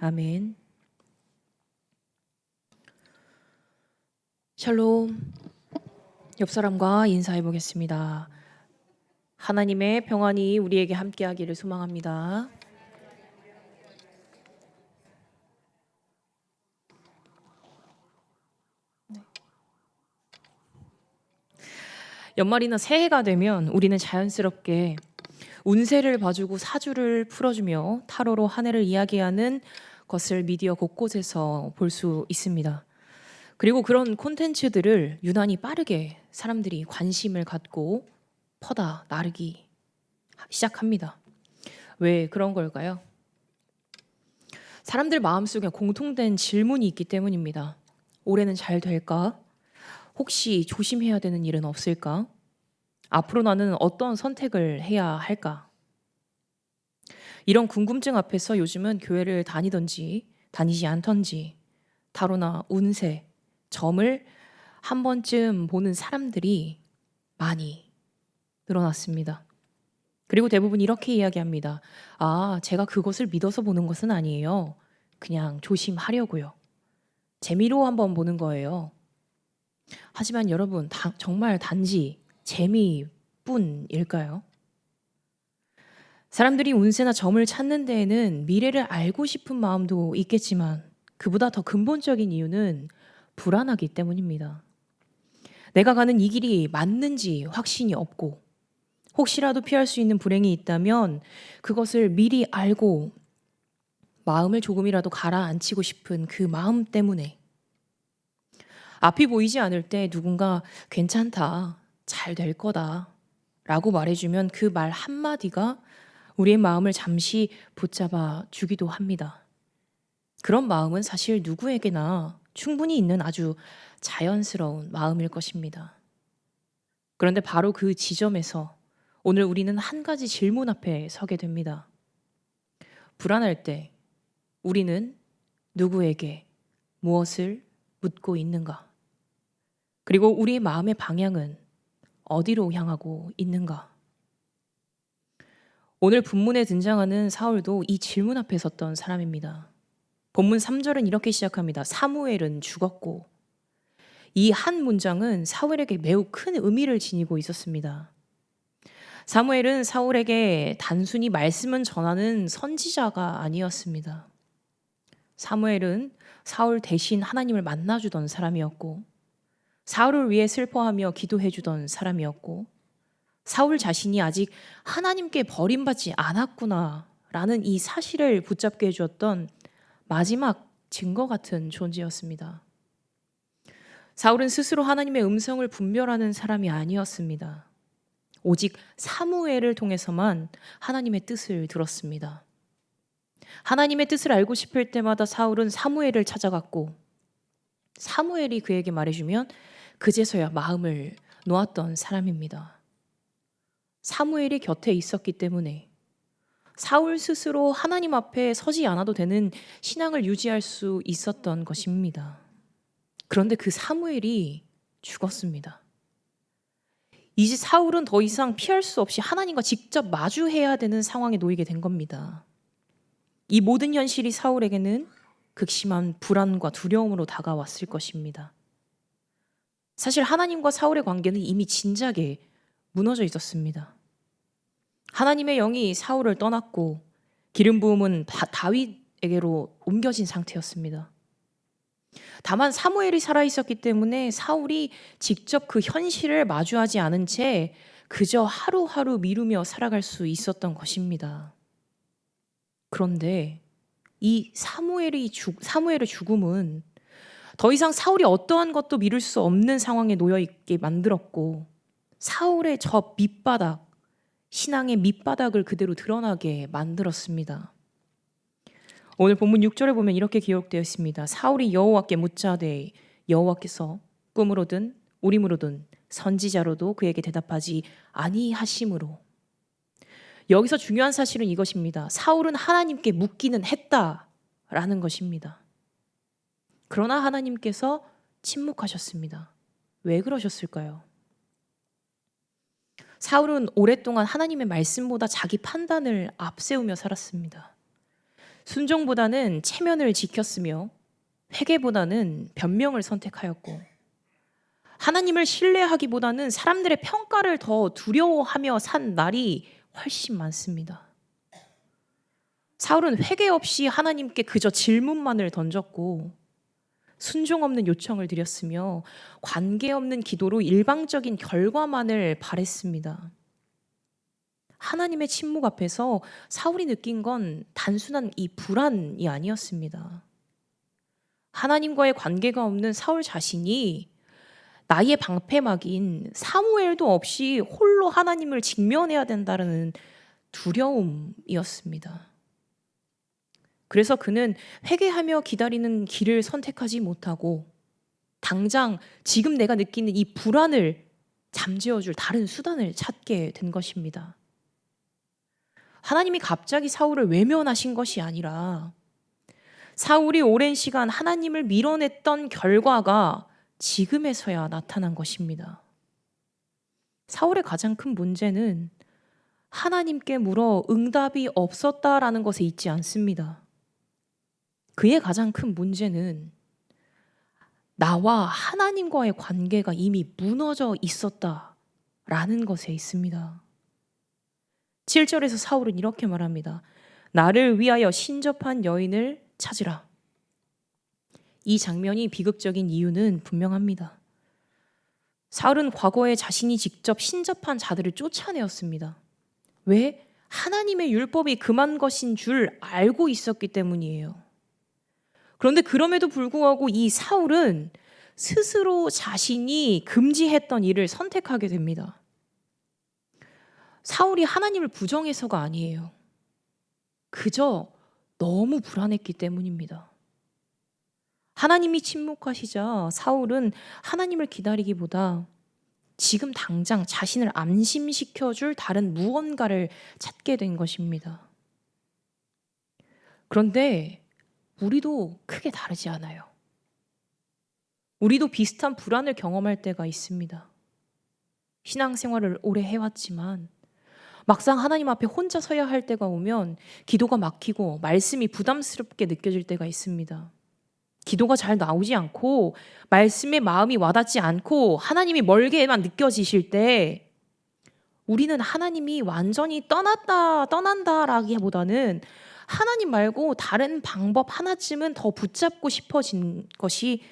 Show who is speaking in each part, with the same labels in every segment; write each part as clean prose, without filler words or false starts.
Speaker 1: 아멘. 샬롬. 옆 사람과 인사해 보겠습니다. 하나님의 평안이 우리에게 함께하기를 소망합니다. 연말이나 새해가 되면 우리는 자연스럽게 운세를 봐주고 사주를 풀어주며 타로로 한 해를 이야기하는 것을 미디어 곳곳에서 볼 수 있습니다. 그리고 그런 콘텐츠들을 유난히 빠르게 사람들이 관심을 갖고 퍼다 나르기 시작합니다. 왜 그런 걸까요? 사람들 마음속에 공통된 질문이 있기 때문입니다. 올해는 잘 될까? 혹시 조심해야 되는 일은 없을까? 앞으로 나는 어떤 선택을 해야 할까? 이런 궁금증 앞에서 요즘은 교회를 다니든지 다니지 않던지 타로나 운세, 점을 한 번쯤 보는 사람들이 많이 늘어났습니다. 그리고 대부분 이렇게 이야기합니다. 제가 그것을 믿어서 보는 것은 아니에요. 그냥 조심하려고요. 재미로 한번 보는 거예요. 하지만 여러분, 정말 단지 재미뿐일까요? 사람들이 운세나 점을 찾는 데에는 미래를 알고 싶은 마음도 있겠지만 그보다 더 근본적인 이유는 불안하기 때문입니다. 내가 가는 이 길이 맞는지 확신이 없고 혹시라도 피할 수 있는 불행이 있다면 그것을 미리 알고 마음을 조금이라도 가라앉히고 싶은 그 마음 때문에 앞이 보이지 않을 때 누군가 괜찮다, 잘 될 거다 라고 말해주면 그 말 한마디가 우리의 마음을 잠시 붙잡아 주기도 합니다. 그런 마음은 사실 누구에게나 충분히 있는 아주 자연스러운 마음일 것입니다. 그런데 바로 그 지점에서 오늘 우리는 한 가지 질문 앞에 서게 됩니다. 불안할 때 우리는 누구에게 무엇을 묻고 있는가? 그리고 우리의 마음의 방향은 어디로 향하고 있는가? 오늘 본문에 등장하는 사울도 이 질문 앞에 섰던 사람입니다. 본문 3절은 이렇게 시작합니다. 사무엘은 죽었고. 이 한 문장은 사울에게 매우 큰 의미를 지니고 있었습니다. 사무엘은 사울에게 단순히 말씀은 전하는 선지자가 아니었습니다. 사무엘은 사울 대신 하나님을 만나주던 사람이었고, 사울을 위해 슬퍼하며 기도해주던 사람이었고, 사울 자신이 아직 하나님께 버림받지 않았구나라는 이 사실을 붙잡게 해주었던 마지막 증거 같은 존재였습니다. 사울은 스스로 하나님의 음성을 분별하는 사람이 아니었습니다. 오직 사무엘을 통해서만 하나님의 뜻을 들었습니다. 하나님의 뜻을 알고 싶을 때마다 사울은 사무엘을 찾아갔고 사무엘이 그에게 말해주면 그제서야 마음을 놓았던 사람입니다. 사무엘이 곁에 있었기 때문에 사울 스스로 하나님 앞에 서지 않아도 되는 신앙을 유지할 수 있었던 것입니다. 그런데 그 사무엘이 죽었습니다. 이제 사울은 더 이상 피할 수 없이 하나님과 직접 마주해야 되는 상황에 놓이게 된 겁니다. 이 모든 현실이 사울에게는 극심한 불안과 두려움으로 다가왔을 것입니다. 사실 하나님과 사울의 관계는 이미 진작에 무너져 있었습니다. 하나님의 영이 사울을 떠났고 기름 부음은 다윗에게로 옮겨진 상태였습니다. 다만 사무엘이 살아있었기 때문에 사울이 직접 그 현실을 마주하지 않은 채 그저 하루하루 미루며 살아갈 수 있었던 것입니다. 그런데 이 사무엘의 죽음은 더 이상 사울이 어떠한 것도 미룰 수 없는 상황에 놓여 있게 만들었고 사울의 저 밑바닥, 신앙의 밑바닥을 그대로 드러나게 만들었습니다. 오늘 본문 6절에 보면 이렇게 기록되어 있습니다. 사울이 여호와께 묻자되 여호와께서 꿈으로든 우림으로든 선지자로도 그에게 대답하지 아니하심으로. 여기서 중요한 사실은 이것입니다. 사울은 하나님께 묻기는 했다라는 것입니다. 그러나 하나님께서 침묵하셨습니다. 왜 그러셨을까요? 사울은 오랫동안 하나님의 말씀보다 자기 판단을 앞세우며 살았습니다. 순종보다는 체면을 지켰으며 회개보다는 변명을 선택하였고 하나님을 신뢰하기보다는 사람들의 평가를 더 두려워하며 산 날이 훨씬 많습니다. 사울은 회개 없이 하나님께 그저 질문만을 던졌고 순종 없는 요청을 드렸으며 관계없는 기도로 일방적인 결과만을 바랬습니다. 하나님의 침묵 앞에서 사울이 느낀 건 단순한 이 불안이 아니었습니다. 하나님과의 관계가 없는 사울 자신이 나의 방패막인 사무엘도 없이 홀로 하나님을 직면해야 된다는 두려움이었습니다. 그래서 그는 회개하며 기다리는 길을 선택하지 못하고 당장 지금 내가 느끼는 이 불안을 잠재워줄 다른 수단을 찾게 된 것입니다. 하나님이 갑자기 사울을 외면하신 것이 아니라 사울이 오랜 시간 하나님을 밀어냈던 결과가 지금에서야 나타난 것입니다. 사울의 가장 큰 문제는 하나님께 물어 응답이 없었다라는 것에 있지 않습니다. 그의 가장 큰 문제는 나와 하나님과의 관계가 이미 무너져 있었다라는 것에 있습니다. 7절에서 사울은 이렇게 말합니다. 나를 위하여 신접한 여인을 찾으라. 이 장면이 비극적인 이유는 분명합니다. 사울은 과거에 자신이 직접 신접한 자들을 쫓아내었습니다. 왜? 하나님의 율법이 금한 것인 줄 알고 있었기 때문이에요. 그런데 그럼에도 불구하고 이 사울은 스스로 자신이 금지했던 일을 선택하게 됩니다. 사울이 하나님을 부정해서가 아니에요. 그저 너무 불안했기 때문입니다. 하나님이 침묵하시자 사울은 하나님을 기다리기보다 지금 당장 자신을 안심시켜줄 다른 무언가를 찾게 된 것입니다. 그런데 우리도 크게 다르지 않아요. 우리도 비슷한 불안을 경험할 때가 있습니다. 신앙생활을 오래 해왔지만 막상 하나님 앞에 혼자 서야 할 때가 오면 기도가 막히고 말씀이 부담스럽게 느껴질 때가 있습니다. 기도가 잘 나오지 않고 말씀에 마음이 와닿지 않고 하나님이 멀게만 느껴지실 때 우리는 하나님이 완전히 떠난다라기보다는 하나님 말고 다른 방법 하나쯤은 더 붙잡고 싶어진 것이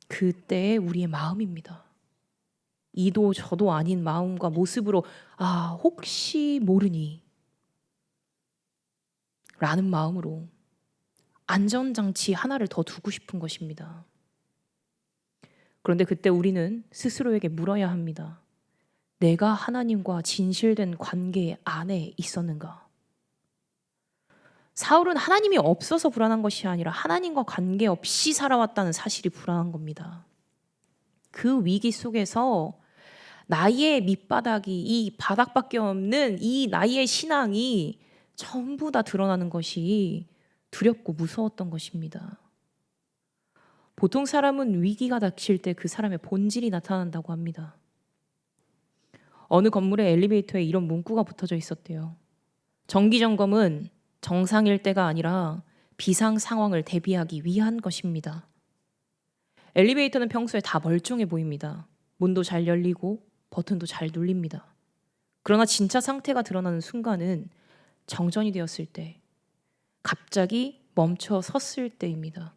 Speaker 1: 그때의 우리의 마음입니다. 이도 저도 아닌 마음과 모습으로 혹시 모르니 라는 마음으로 안전장치 하나를 더 두고 싶은 것입니다. 그런데 그때 우리는 스스로에게 물어야 합니다. 내가 하나님과 진실된 관계 안에 있었는가? 사울은 하나님이 없어서 불안한 것이 아니라 하나님과 관계없이 살아왔다는 사실이 불안한 겁니다. 그 위기 속에서 나의 밑바닥이 이 바닥밖에 없는 이 나의 신앙이 전부 다 드러나는 것이 두렵고 무서웠던 것입니다. 보통 사람은 위기가 닥칠 때 그 사람의 본질이 나타난다고 합니다. 어느 건물의 엘리베이터에 이런 문구가 붙어져 있었대요. 정기점검은 정상일 때가 아니라 비상 상황을 대비하기 위한 것입니다. 엘리베이터는 평소에 다 멀쩡해 보입니다. 문도 잘 열리고 버튼도 잘 눌립니다. 그러나 진짜 상태가 드러나는 순간은 정전이 되었을 때, 갑자기 멈춰 섰을 때입니다.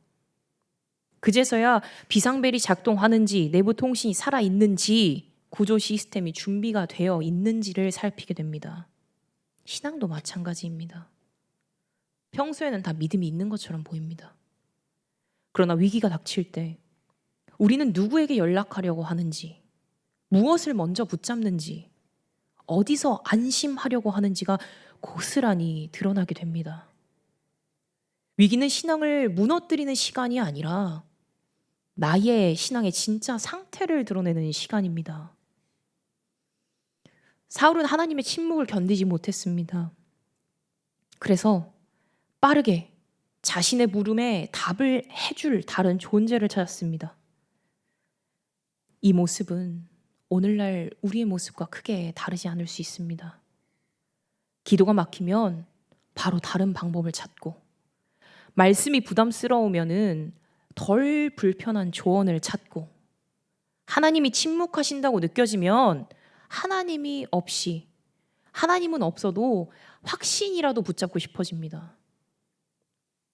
Speaker 1: 그제서야 비상벨이 작동하는지, 내부 통신이 살아있는지, 구조 시스템이 준비가 되어 있는지를 살피게 됩니다. 신앙도 마찬가지입니다. 평소에는 다 믿음이 있는 것처럼 보입니다. 그러나 위기가 닥칠 때 우리는 누구에게 연락하려고 하는지, 무엇을 먼저 붙잡는지, 어디서 안심하려고 하는지가 고스란히 드러나게 됩니다. 위기는 신앙을 무너뜨리는 시간이 아니라 나의 신앙의 진짜 상태를 드러내는 시간입니다. 사울은 하나님의 침묵을 견디지 못했습니다. 그래서 빠르게 자신의 물음에 답을 해줄 다른 존재를 찾았습니다. 이 모습은 오늘날 우리의 모습과 크게 다르지 않을 수 있습니다. 기도가 막히면 바로 다른 방법을 찾고 말씀이 부담스러우면은 덜 불편한 조언을 찾고, 하나님이 침묵하신다고 느껴지면 하나님은 없어도 확신이라도 붙잡고 싶어집니다.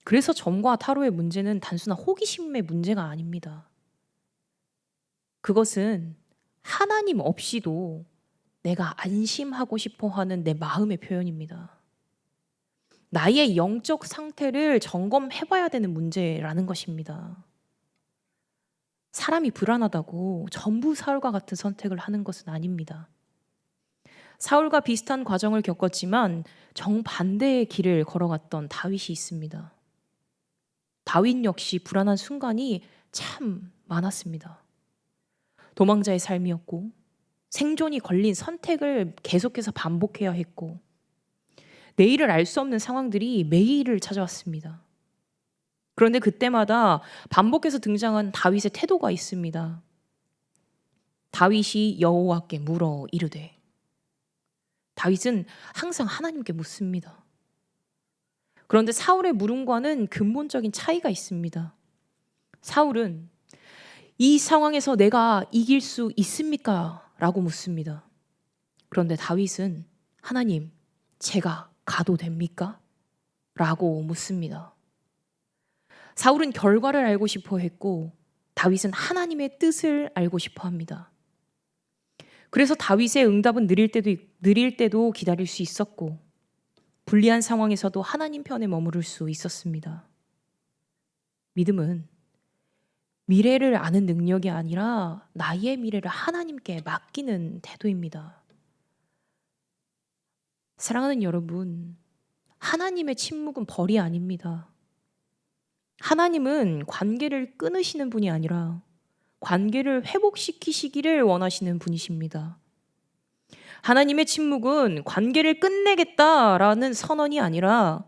Speaker 1: 그래서 점과 타로의 문제는 단순한 호기심의 문제가 아닙니다. 그것은 하나님 없이도 내가 안심하고 싶어 하는 내 마음의 표현입니다. 나의 영적 상태를 점검해 봐야 되는 문제라는 것입니다. 사람이 불안하다고 전부 사울과 같은 선택을 하는 것은 아닙니다. 사울과 비슷한 과정을 겪었지만 정반대의 길을 걸어갔던 다윗이 있습니다. 다윗 역시 불안한 순간이 참 많았습니다. 도망자의 삶이었고, 생존이 걸린 선택을 계속해서 반복해야 했고, 내일을 알 수 없는 상황들이 매일을 찾아왔습니다. 그런데 그때마다 반복해서 등장한 다윗의 태도가 있습니다. 다윗이 여호와께 물어 이르되, 다윗은 항상 하나님께 묻습니다. 그런데 사울의 물음과는 근본적인 차이가 있습니다. 사울은 이 상황에서 내가 이길 수 있습니까? 라고 묻습니다. 그런데 다윗은 하나님, 제가 가도 됩니까? 라고 묻습니다. 사울은 결과를 알고 싶어 했고, 다윗은 하나님의 뜻을 알고 싶어 합니다. 그래서 다윗의 응답은 느릴 때도 기다릴 수 있었고, 불리한 상황에서도 하나님 편에 머무를 수 있었습니다. 믿음은 미래를 아는 능력이 아니라 나의 미래를 하나님께 맡기는 태도입니다. 사랑하는 여러분, 하나님의 침묵은 벌이 아닙니다. 하나님은 관계를 끊으시는 분이 아니라 관계를 회복시키시기를 원하시는 분이십니다. 하나님의 침묵은 관계를 끝내겠다라는 선언이 아니라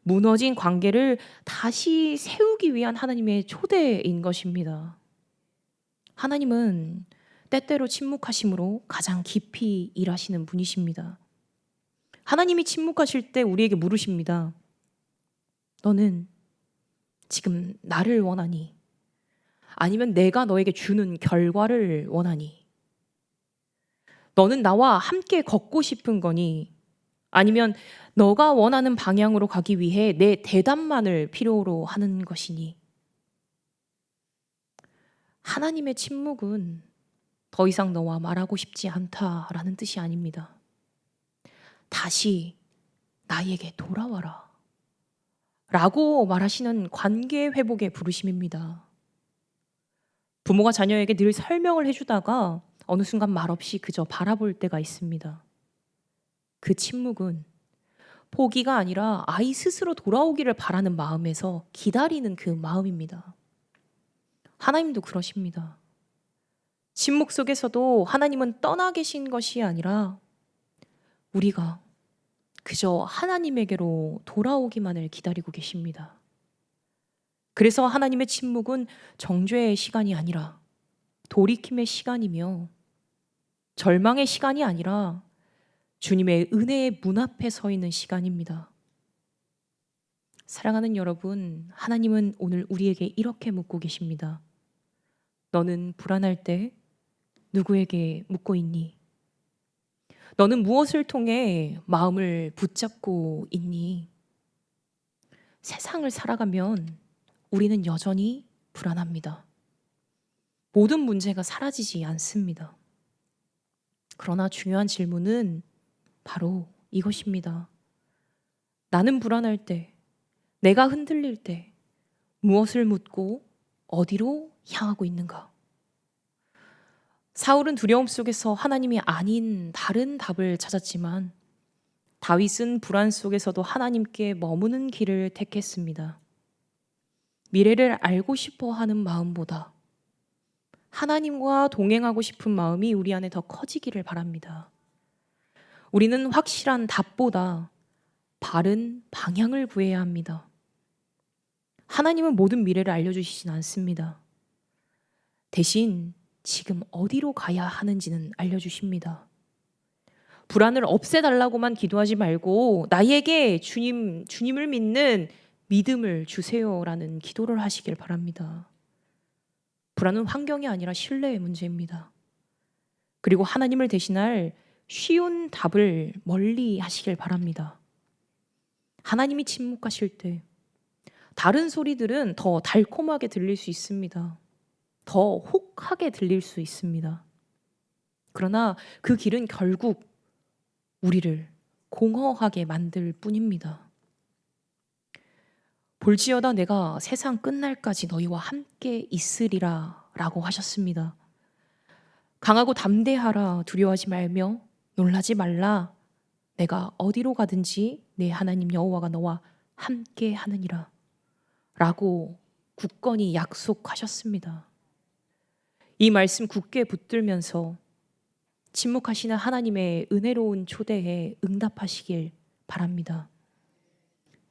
Speaker 1: 무너진 관계를 다시 세우기 위한 하나님의 초대인 것입니다. 하나님은 때때로 침묵하심으로 가장 깊이 일하시는 분이십니다. 하나님이 침묵하실 때 우리에게 물으십니다. 너는 지금 나를 원하니? 아니면 내가 너에게 주는 결과를 원하니? 너는 나와 함께 걷고 싶은 거니? 아니면 너가 원하는 방향으로 가기 위해 내 대답만을 필요로 하는 것이니? 하나님의 침묵은 더 이상 너와 말하고 싶지 않다라는 뜻이 아닙니다. 다시 나에게 돌아와라 라고 말하시는 관계 회복의 부르심입니다. 부모가 자녀에게 늘 설명을 해주다가 어느 순간 말없이 그저 바라볼 때가 있습니다. 그 침묵은 포기가 아니라 아이 스스로 돌아오기를 바라는 마음에서 기다리는 그 마음입니다. 하나님도 그러십니다. 침묵 속에서도 하나님은 떠나 계신 것이 아니라 우리가 그저 하나님에게로 돌아오기만을 기다리고 계십니다. 그래서 하나님의 침묵은 정죄의 시간이 아니라 돌이킴의 시간이며, 절망의 시간이 아니라 주님의 은혜의 문 앞에 서 있는 시간입니다. 사랑하는 여러분, 하나님은 오늘 우리에게 이렇게 묻고 계십니다. 너는 불안할 때 누구에게 묻고 있니? 너는 무엇을 통해 마음을 붙잡고 있니? 세상을 살아가면 우리는 여전히 불안합니다. 모든 문제가 사라지지 않습니다. 그러나 중요한 질문은 바로 이것입니다. 나는 불안할 때, 내가 흔들릴 때 무엇을 묻고 어디로 향하고 있는가? 사울은 두려움 속에서 하나님이 아닌 다른 답을 찾았지만, 다윗은 불안 속에서도 하나님께 머무는 길을 택했습니다. 미래를 알고 싶어 하는 마음보다 하나님과 동행하고 싶은 마음이 우리 안에 더 커지기를 바랍니다. 우리는 확실한 답보다 바른 방향을 구해야 합니다. 하나님은 모든 미래를 알려주시진 않습니다. 대신 지금 어디로 가야 하는지는 알려주십니다. 불안을 없애달라고만 기도하지 말고 나에게 주님을 믿는 믿음을 주세요라는 기도를 하시길 바랍니다. 불안은 환경이 아니라 신뢰의 문제입니다. 그리고 하나님을 대신할 쉬운 답을 멀리 하시길 바랍니다. 하나님이 침묵하실 때 다른 소리들은 더 달콤하게 들릴 수 있습니다. 더 혹하게 들릴 수 있습니다. 그러나 그 길은 결국 우리를 공허하게 만들 뿐입니다. 볼지어다 내가 세상 끝날까지 너희와 함께 있으리라 라고 하셨습니다. 강하고 담대하라, 두려워하지 말며 놀라지 말라. 내가 어디로 가든지 내 하나님 여호와가 너와 함께 하느니라 라고 굳건히 약속하셨습니다. 이 말씀 굳게 붙들면서 침묵하시는 하나님의 은혜로운 초대에 응답하시길 바랍니다.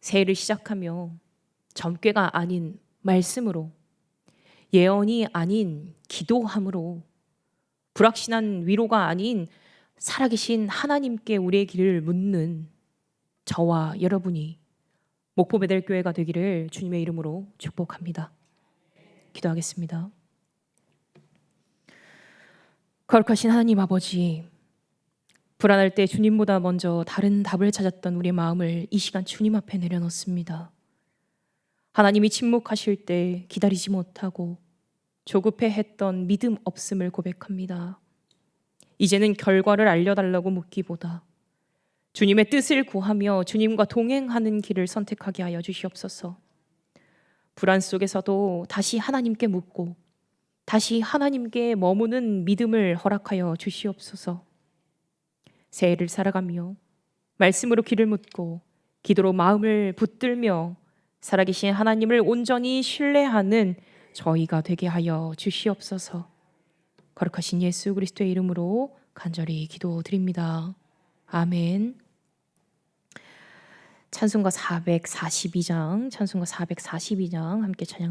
Speaker 1: 새해를 시작하며 점괘가 아닌 말씀으로, 예언이 아닌 기도함으로, 불확실한 위로가 아닌 살아계신 하나님께 우리의 길을 묻는 저와 여러분이 목포 베델교회가 되기를 주님의 이름으로 축복합니다. 기도하겠습니다. 거룩하신 하나님 아버지, 불안할 때 주님보다 먼저 다른 답을 찾았던 우리의 마음을 이 시간 주님 앞에 내려놓습니다. 하나님이 침묵하실 때 기다리지 못하고 조급해했던 믿음 없음을 고백합니다. 이제는 결과를 알려달라고 묻기보다 주님의 뜻을 구하며 주님과 동행하는 길을 선택하게 하여 주시옵소서. 불안 속에서도 다시 하나님께 묻고 다시 하나님께 머무는 믿음을 허락하여 주시옵소서. 새해를 살아가며 말씀으로 길을 묻고 기도로 마음을 붙들며 살아계신 하나님을 온전히 신뢰하는 저희가 되게 하여 주시옵소서. 거룩하신 예수 그리스도의 이름으로 간절히 기도드립니다. 아멘. 찬송가 442장 함께 찬양